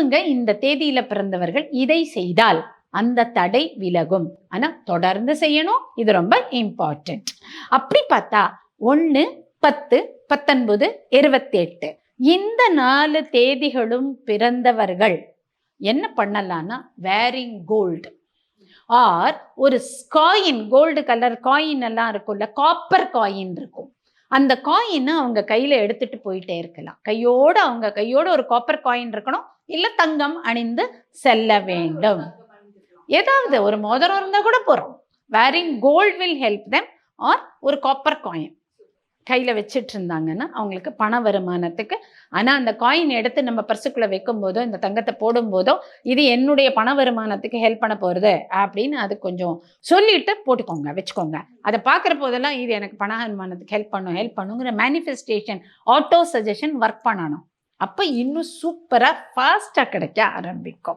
இவங்க இந்த தேதியில பிறந்தவர்கள் இதை செய்தால் அந்த தடை விலகும். ஆனா தொடர்ந்து செய்யணும், இது ரொம்ப இம்பார்ட்டன்ட். அப்படி பார்த்தா 1, 10, 19, 28 இந்த 4 தேதிகளும் பிறந்தவர்கள் என்ன பண்ணலாம்னா வேரிங் கோல்டு ஆர் ஒரு காயின், கோல்டு கலர் காயின் எல்லாம் இருக்கும்ல, காப்பர் காயின் இருக்கும். அந்த காயின் அவங்க கையில எடுத்துட்டு போயிட்டே இருக்கலாம். அவங்க கையோட ஒரு காப்பர் காயின் இருக்கணும், இல்ல தங்கம் அணிந்து செல்ல வேண்டும். ஏதாவது ஒரு மோதிரம் இருந்தா கூட போறோம். Wearing gold will help them. Or ஒரு காப்பர் காயின் கையில வச்சுட்டு இருந்தாங்கன்னா அவங்களுக்கு பண வருமானத்துக்கு. ஆனா அந்த காயின் எடுத்து நம்ம பர்சுக்குள்ள வைக்கும் போதோ, இந்த தங்கத்தை போடும் போதோ, இது என்னுடைய பண வருமானத்துக்கு ஹெல்ப் பண்ண போறது அப்படின்னு அது கொஞ்சம் சொல்லிட்டு போட்டுக்கோங்க, வச்சுக்கோங்க. அதை பார்க்குற போதெல்லாம் இது எனக்கு பண வருமானத்துக்கு ஹெல்ப் பண்ணுங்கிற மேனிஃபெஸ்டேஷன், ஆட்டோ சஜஷன் ஒர்க் பண்ணணும். அப்ப இன்னும் சூப்பரா ஃபாஸ்டா கிடைக்க ஆரம்பிக்கும்.